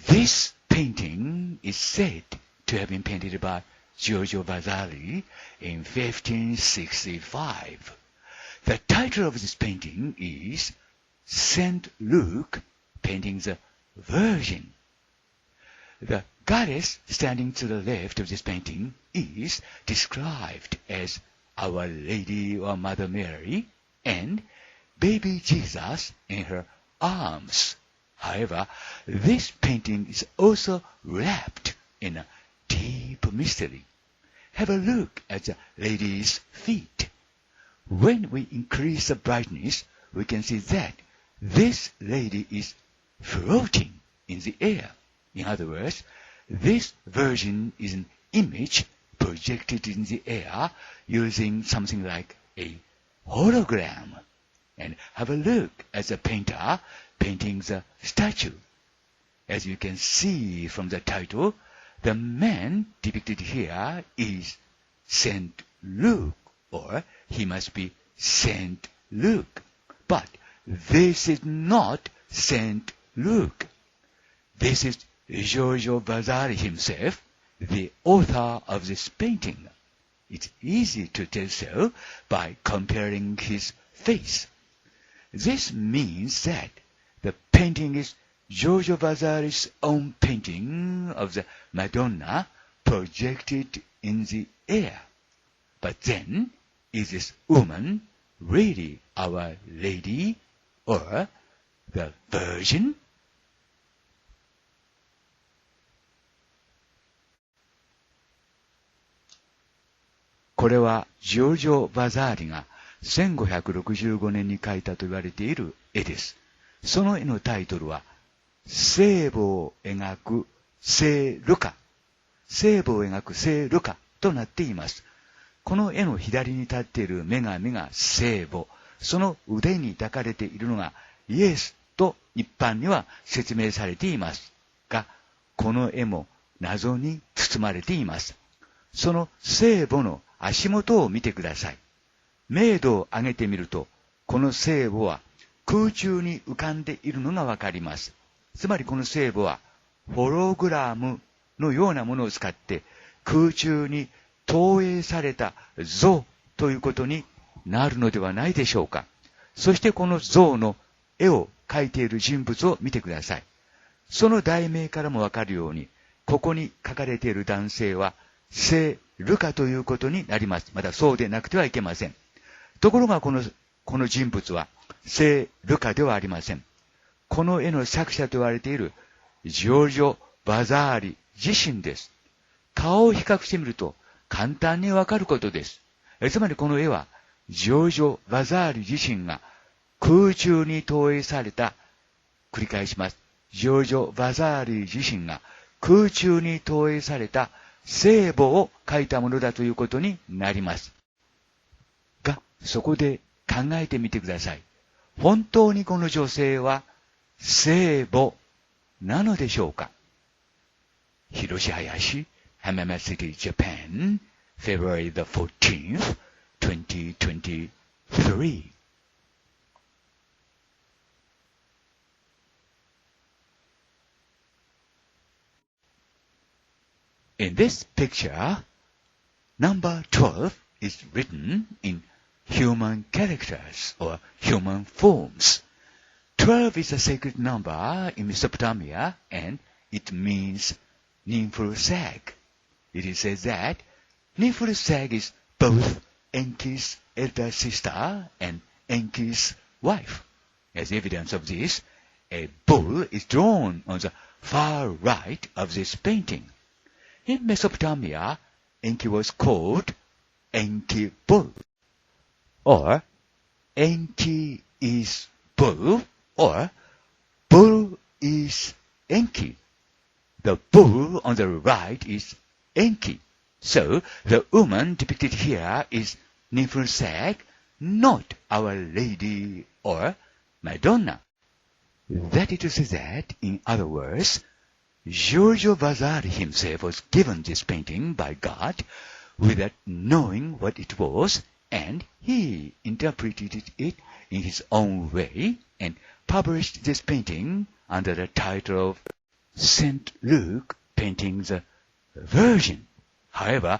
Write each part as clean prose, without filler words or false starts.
This painting is said to have been painted by Giorgio Vasari in 1565. The title of this painting is Saint Luke painting the Virgin. The goddess standing to the left of this painting is described as Our Lady or Mother Mary and baby Jesus in her arms. However, this painting is also wrapped in a deep mystery. Have a look at the lady's feet. When we increase the brightness, we can see that this lady is floating in the air. In other words, this virgin is an image projected in the air using something like a hologram. And have a look at the painter painting the statue. As you can see from the title, the man depicted here is Saint Luke, or he must be Saint Luke. But this is not Saint Luke. This is Giorgio Vasari himself, the author of this painting. It's easy to tell so by comparing his face. This means that the painting is Giorgio Vasari's own painting of the Madonna projected in the air. But then, is this woman really Our Lady or the Virgin? これはジョルジョ・バザーリが1565年に描いたと言われている絵です。その絵のタイトルは、聖母を描く聖ルカ。聖母を描く聖ルカとなっています。この絵の左に立っている女神が聖母。その腕に抱かれているのがイエスと一般には説明されていますが、この絵も謎に包まれています。その聖母の足元を見てください。明度を上げてみると、この聖母は空中に浮かんでいるのがわかります。つまりこの聖母はホログラムのようなものを使って空中に投影された像ということになるのではないでしょうか。そしてこの像の絵を描いている人物を見てください。その題名からもわかるように、ここに書かれている男性は聖ルカということになります。またそうでなくてはいけません。ところがこの人物は聖ルカではありません。この絵の作者と言われているジョルジョ・バザーリ自身です。顔を比較してみると簡単にわかることです。つまりこの絵はジョルジョ・バザーリ自身が空中に投影された、繰り返します。ジョルジョ・バザーリ自身が空中に投影された聖母を描いたものだということになります。が、そこで考えてみてください。本当にこの女性は聖母なのでしょうか。Hiroshi Hayashi, Hamama City, Japan, February the 14th, 2023. In this picture, number 12 is written in human characters or human forms. 12 is a sacred number in Mesopotamia and it means nymphal sag. It is said that nymphal sag is both Enki's elder sister and Enki's wife. As evidence of this, a bull is drawn on the far right of this painting. In Mesopotamia, Enki was called Enki Bull, or Enki is Bull, or Bull is Enki. The bull on the right is Enki. So, the woman depicted here is nymphal sag, not Our Lady or Madonna. That is to say that, in other words, Giorgio Vasari himself was given this painting by God without knowing what it was, and he interpreted it in his own way and published this painting under the title of Saint Luke painting the Virgin. However,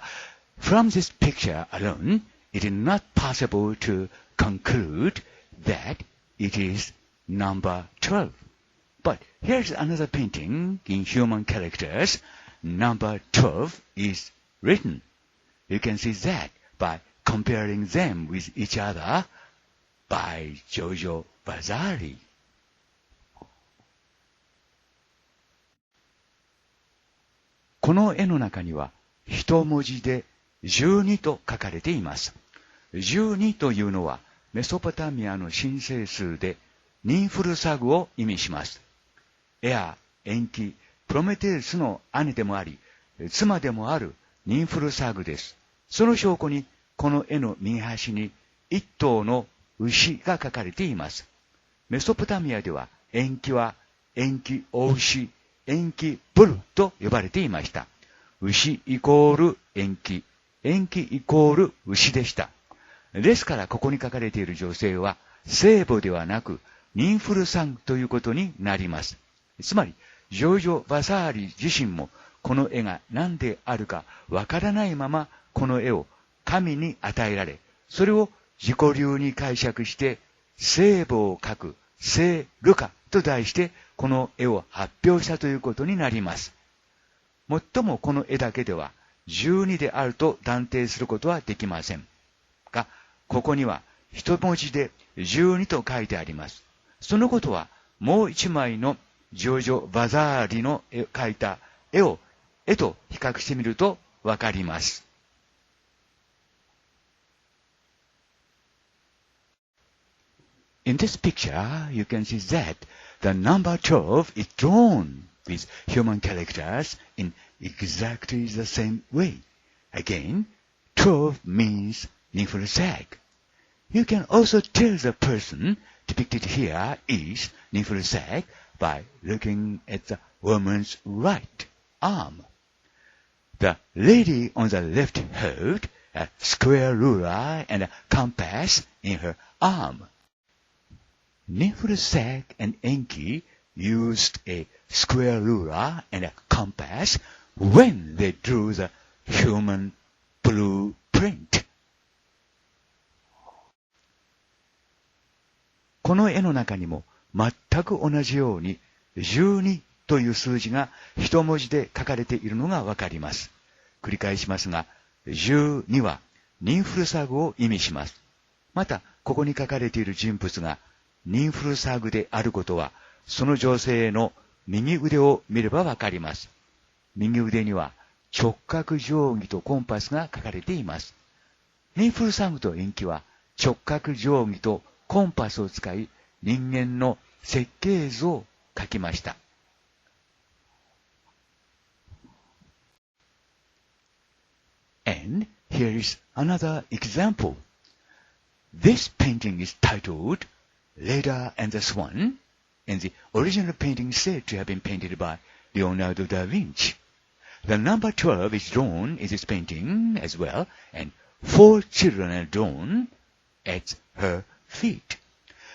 from this picture alone, it is not possible to conclude that it is number 12. But here's another painting in human characters. Number 12 is written. You can see that by comparing them with each other by Giorgio Vasari. この絵の中には一文字で12と書かれています。12というのはメソポタミアの神聖数でニンフルサグを意味します。エア、エンキ、プロメテウスの姉でもあり、妻でもあるニンフルサグです。その証拠にこの絵の右端に一頭の牛が描かれています。メソポタミアでは延期は延期お牛、延期ブルと呼ばれていました。牛イコール延期、延期イコール牛でした。ですからここに書かれている女性は聖母ではなくニンフルサグということになります。つまりジョージョ・バサーリ自身もこの絵が何であるかわからないままこの絵を神に与えられ、それを自己流に解釈して聖母を描く聖ルカと題してこの絵を発表したということになります。もっともこの絵だけでは12であると断定することはできませんが、ここには一文字で12と書いてあります。そのことはもう一枚のジョージョ・バザーリの描いた絵と比較してみるとわかります。In this picture, you can see that the number 12 is drawn with human characters in exactly the same way. Again, 12 means Niflsag. You can also tell the person depicted here is Niflsag by looking at the woman's right arm. The lady on the left held a square ruler and a compass in her arm. Niflsag and Enki used a square ruler and a compass when they drew the human blueprint. この絵の中にも全く同じように12という数字が一文字で書かれているのがわかります。繰り返しますが、12はニンフルサグを意味します。また、ここに書かれている人物がニンフルサグであることは、その女性の右腕を見ればわかります。右腕には直角定規とコンパスが書かれています。ニンフルサグと延期は直角定規とコンパスを使い、人間の設計図を描きました。And here is another example. This painting is titled Leda and the Swan, and the original painting is said to have been painted by Leonardo da Vinci. The number 12 is drawn in this painting as well, and 4 children are drawn at her feet.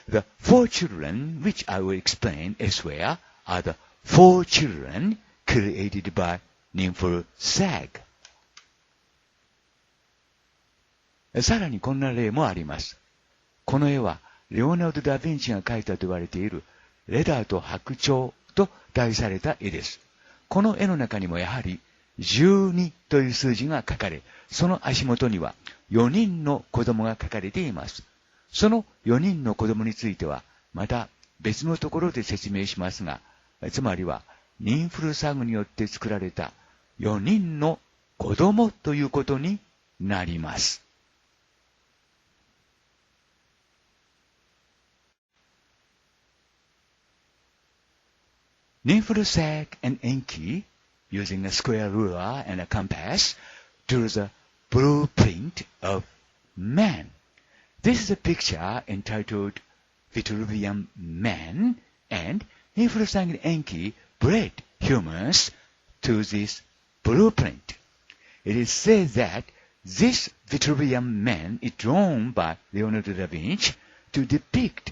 The 4 children, which I will explain elsewhere, are the 4 children created by Nymphal-Sag. さらにこんな例もあります。この絵はレオナルド・ダ・ヴィンチが描いたと言われているレダーと白鳥と題された絵です。この絵の中にもやはり12という数字が書かれ、その足元には4人の子供が書かれています。その4人の子供についてはまた別のところで説明しますが、つまりはニンフルサグによって作られた4人の子供ということになります。Nymphal-Sag and Enki, using a square ruler and a compass, drew the blueprint of man. This is a picture entitled Vitruvian Man, and Nymphal-Sag and Enki bred humans to this blueprint. It is said that this Vitruvian Man is drawn by Leonardo da Vinci to depict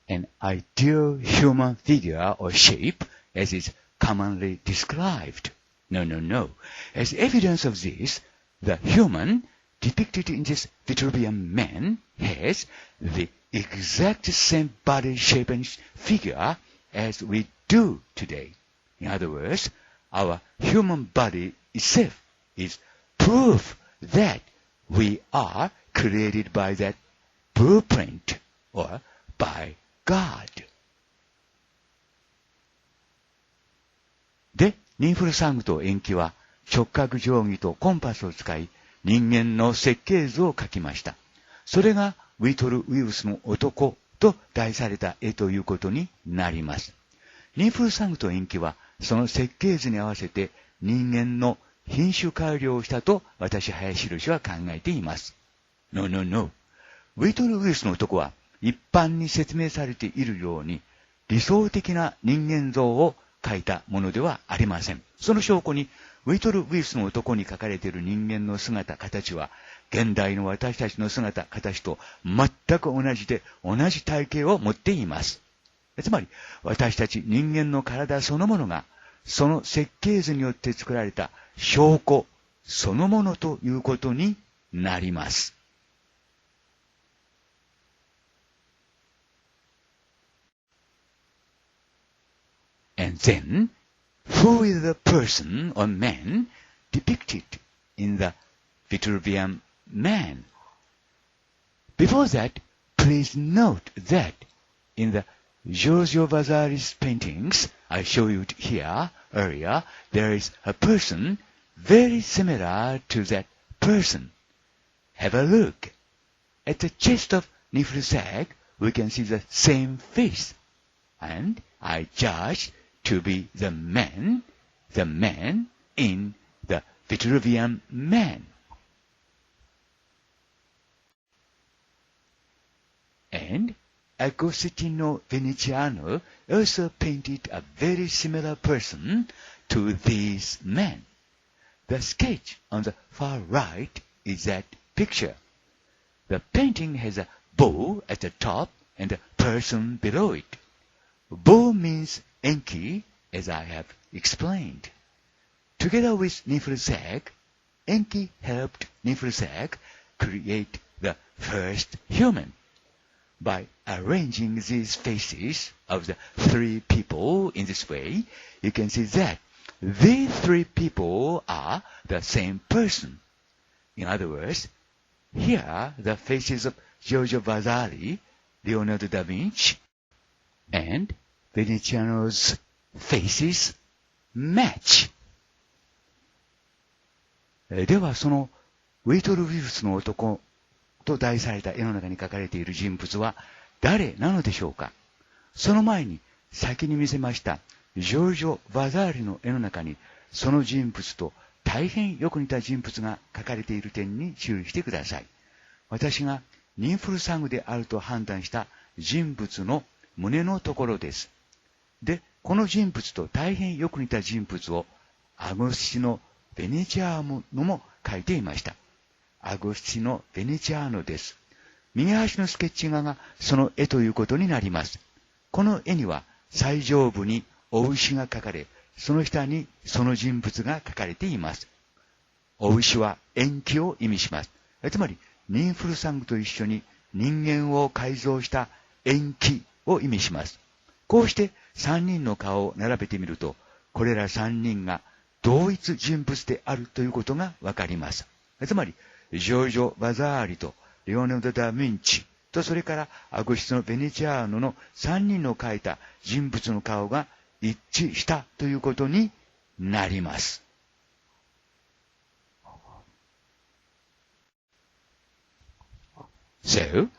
an ideal human figure or shape as is commonly described. No, no, no. As evidence of this, the human depicted in this Vitruvian man has the exact same body shape and figure as we do today. In other words, our human body itself is proof that we are created by that blueprint or by God. で、ニンフルサングと延期は直角定規とコンパスを使い人間の設計図を描きました。それがウィトル・ウィルスの男と題された絵ということになります。ニンフルサングと延期はその設計図に合わせて人間の品種改良をしたと私、林博は考えています。No, no, no. ウィトル・ウィルスの男は一般に説明されているように理想的な人間像を描いたものではありません。その証拠にウィトル・ウィルスの男に描かれている人間の姿、形は現代の私たちの姿、形と全く同じで同じ体型を持っています。つまり私たち人間の体そのものがその設計図によって作られた証拠そのものということになります。And then, who is the person or man depicted in the Vitruvian man? Before that, please note that in the Giorgio Vasari's paintings I showed you here earlier, there is a person very similar to that person. Have a look. At the chest of Niflsag, we can see the same face. And I judge to be the man in the Vitruvian man. And Agostino Venetiano also painted a very similar person to these men. The sketch on the far right is that picture. The painting has a bow at the top and a person below it. Bow means Enki, as I have explained. Together with Niflsag, Enki helped Niflsag create the first human. By arranging these faces of the three people in this way, you can see that these three people are the same person. In other words, here are the faces of Giorgio Vasari, Leonardo da Vinci, and Venetiano's faces match. ではそのウィトル・ウィルスの男と題された絵の中に描かれている人物は誰なのでしょうか。その前に先に見せましたジョルジョ・バザーリの絵の中にその人物と大変よく似た人物が描かれている点に注意してください。私がニンフルサングであると判断した人物の胸のところです。で、この人物と大変よく似た人物をアゴスティノ・ベネチアーノも描いていました。アゴスティノ・ベネチアーノです。右端のスケッチ画がその絵ということになります。この絵には最上部にお牛が描かれ、その下にその人物が描かれています。お牛は延期を意味します。つまり、ニンフルサングと一緒に人間を改造した延期を意味します。こうして3人の顔を並べてみると、これら3人が同一人物であるということがわかります。つまり、ジョルジョ・バザーリとレオナルド・ダ・ヴィンチとそれからアゴスティノ・ベネチアーノの3人の描いた人物の顔が一致したということになります。So,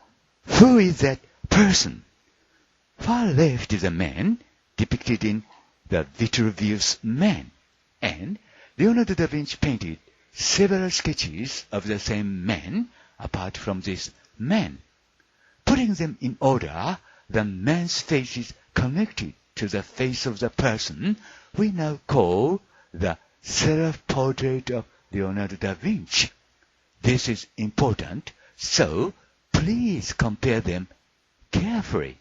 who is that person? Far left is a man depicted in the Vitruvius Man, and Leonardo da Vinci painted several sketches of the same man apart from this man. Putting them in order, the man's face is connected to the face of the person we now call the self-portrait of Leonardo da Vinci. This is important, so please compare them carefully.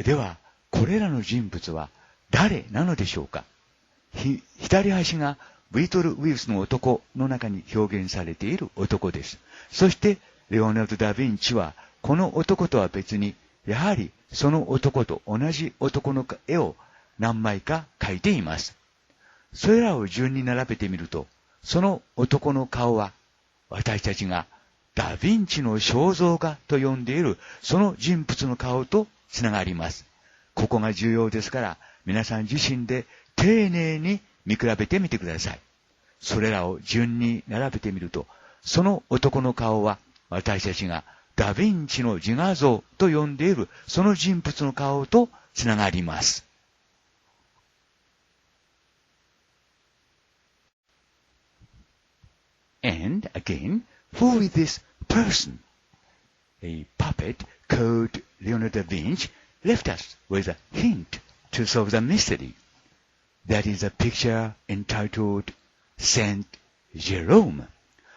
では、これらの人物は誰なのでしょうか。左端がビートルウイルスの男の中に表現されている男です。そしてレオナルド・ダ・ヴィンチはこの男とは別にやはりその男と同じ男の絵を何枚か描いています。それらを順に並べてみると、その男の顔は私たちがダ・ヴィンチの肖像画と呼んでいるその人物の顔とつながります。ここが重要ですから、皆さん自身で丁寧に見比べてみてください。それらを順に並べてみると、その男の顔は私たちがダ・ヴィンチの自画像と呼んでいるその人物の顔とつながります。And again, who is this person? A puppet called Leonardo da Vinci left us with a hint to solve the mystery. That is a picture entitled Saint Jerome.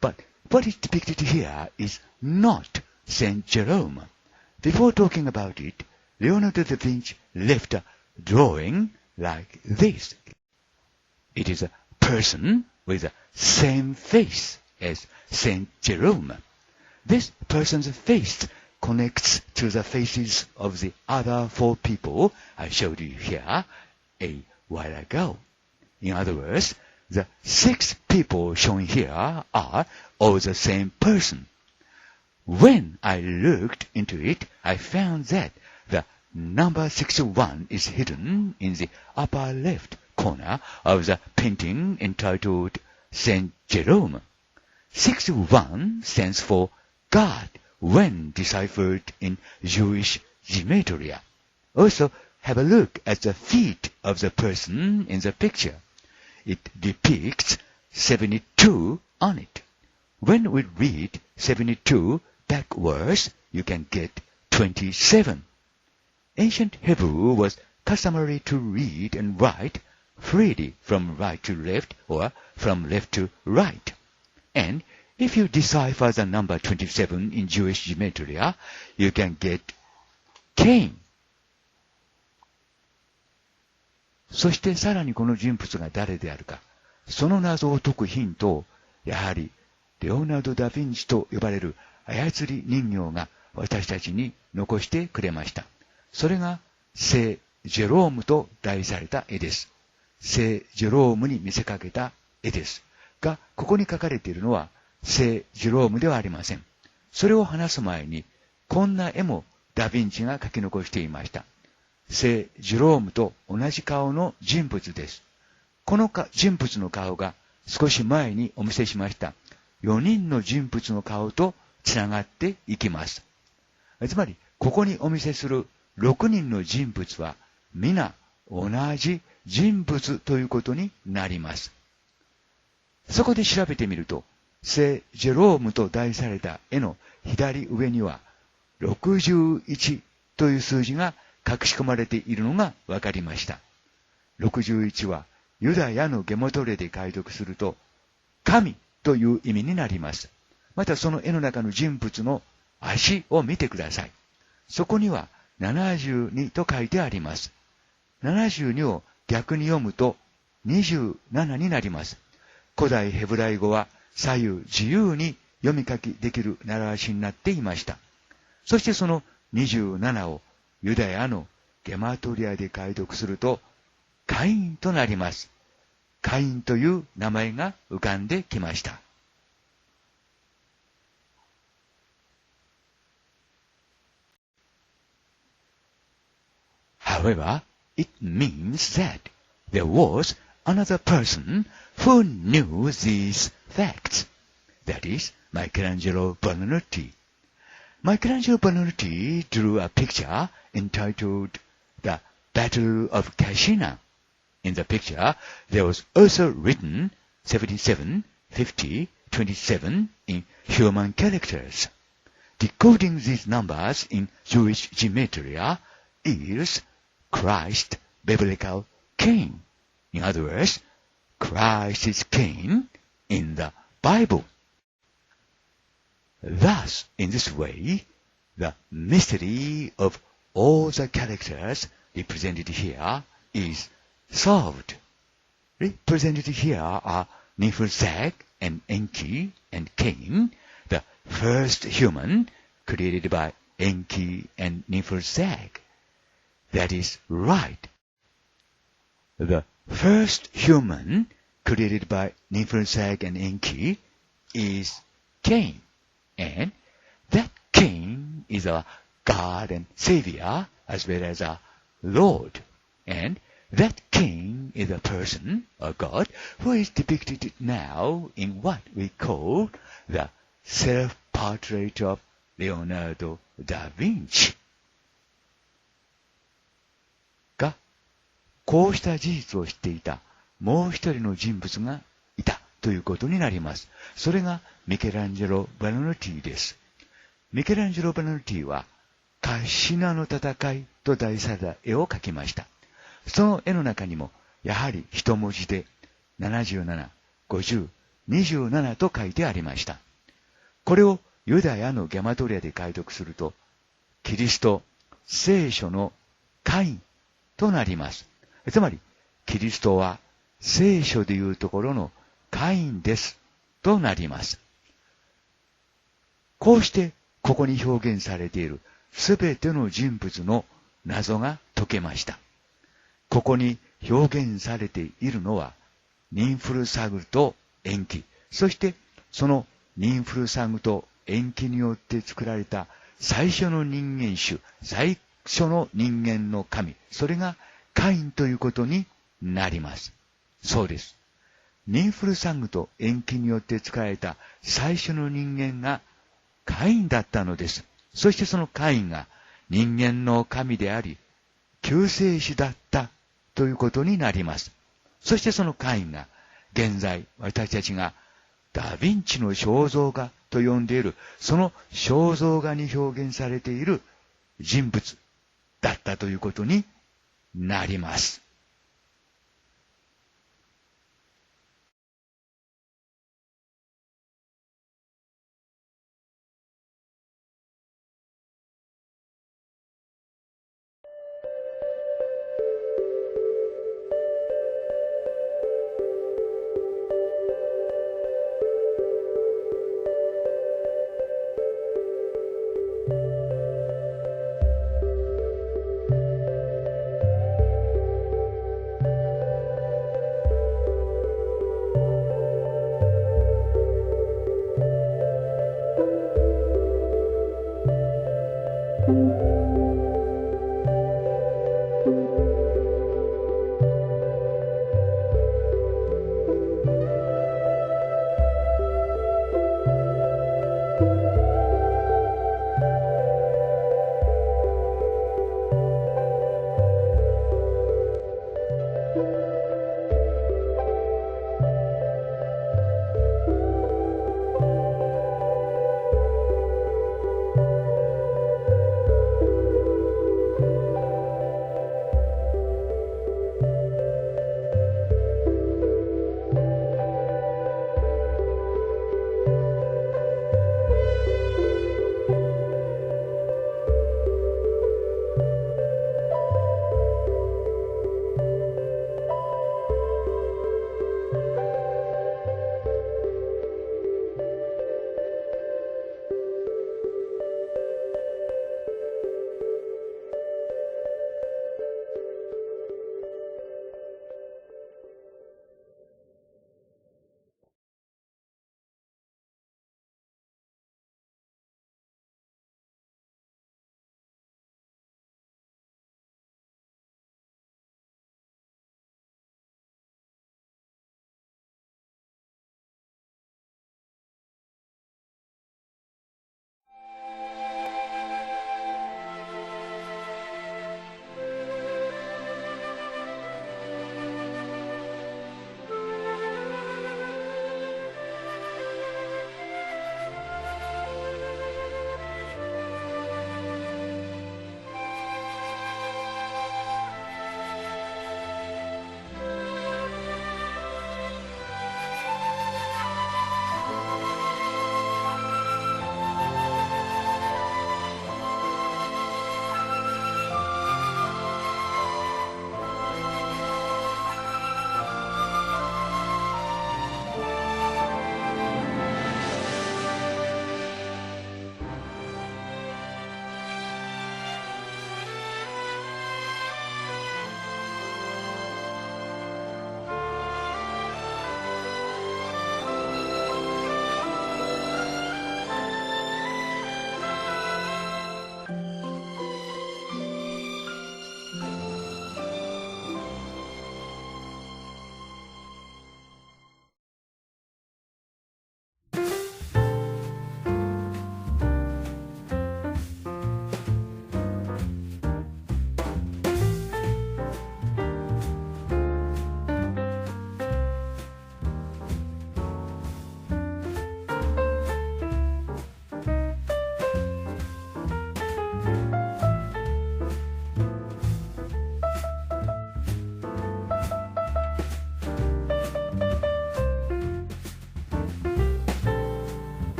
But what is depicted here is not Saint Jerome. Before talking about it, Leonardo da Vinci left a drawing like this. It is a person with the same face as Saint Jerome. This person's face connects to the faces of the other four people I showed you here a while ago. In other words, the 6 people shown here are all the same person. When I looked into it, I found that the number 61 is hidden in the upper left corner of the painting entitled Saint Jerome. 61 stands for God when deciphered in Jewish gematria. Also, have a look at the feet of the person in the picture. It depicts 72 on it. When we read 72 backwards, you can get 27. Ancient Hebrew was customary to read and write freely from right to left or from left to right. And if you decipher the number 27 in Jewish gematria, you can get Cain. そしてさらにこの人物が誰であるか、その謎を解くヒントを、やはりレオナルド・ダ・ヴィンチと呼ばれる操り人形が私たちに残してくれました。それが聖ジェロームと題された絵です。聖ジェロームに見せかけた絵です。が、ここに書かれているのは聖ジェロームではありません。それを話す前に、こんな絵もダ・ヴィンチが書き残していました。聖ジェロームと同じ顔の人物です。この人物の顔が少し前にお見せしました4人の人物の顔とつながっていきます。つまり、ここにお見せする6人の人物は皆同じ人物ということになります。そこで調べてみると、聖ジェロームと題された絵の左上には61という数字が隠し込まれているのが分かりました。61はユダヤのゲモトレで解読すると神という意味になります。またその絵の中の人物の足を見てください。そこには72と書いてあります。72を逆に読むと27になります。古代ヘブライ語は左右自由に読み書きできる習わしになっていました。そしてその27をユダヤのゲマトリアで解読するとカインとなります。カインという名前が浮かんできました。However, it means that there was another person who knew these facts. That is, Michelangelo Buonarroti. Michelangelo Buonarroti drew a picture entitled The Battle of Cascina. In the picture, there was also written 77, 50, 27 in human characters. Decoding these numbers in Jewish gematria is Christ biblical Cain. In other words, Christ is Cain in the Bible. Thus, in this way, the mystery of all the characters represented here is solved. Represented here are Niflzag and Enki and Cain, the first human created by Enki and Niflzag. That is right. The first human created by Niflzag and Enki is Cain, and that Cain is our God and Savior as well as our Lord, and that Cain is a person, a God, who is depicted now in what we call the self-portrait of Leonardo da Vinci. が、こうした事実を知っていたもう一人の人物がいたということになります。それがミケランジェロ・バノルティです。ミケランジェロ・バノルティは、カシナの戦いと題された絵を描きました。その絵の中にも、やはり一文字で77、50、27と書いてありました。これをユダヤのゲマトリアで解読すると、キリスト、聖書のカインとなります。つまり、キリストは聖書でいうところのカインですとなります。こうして、ここに表現されているすべての人物の謎が解けました。ここに表現されているのは、ニンフルサグと塩基、そしてそのニンフルサグと塩基によって作られた最初の人間種、最初の人間の神、それがカインということになります。そうです。ニンフルサグと塩基によって作られた最初の人間がカインだったのです。そしてそのカインが人間の神であり、救世主だったということになります。そしてそのカインが現在私たちがダ・ヴィンチの肖像画と呼んでいるその肖像画に表現されている人物だったということになります。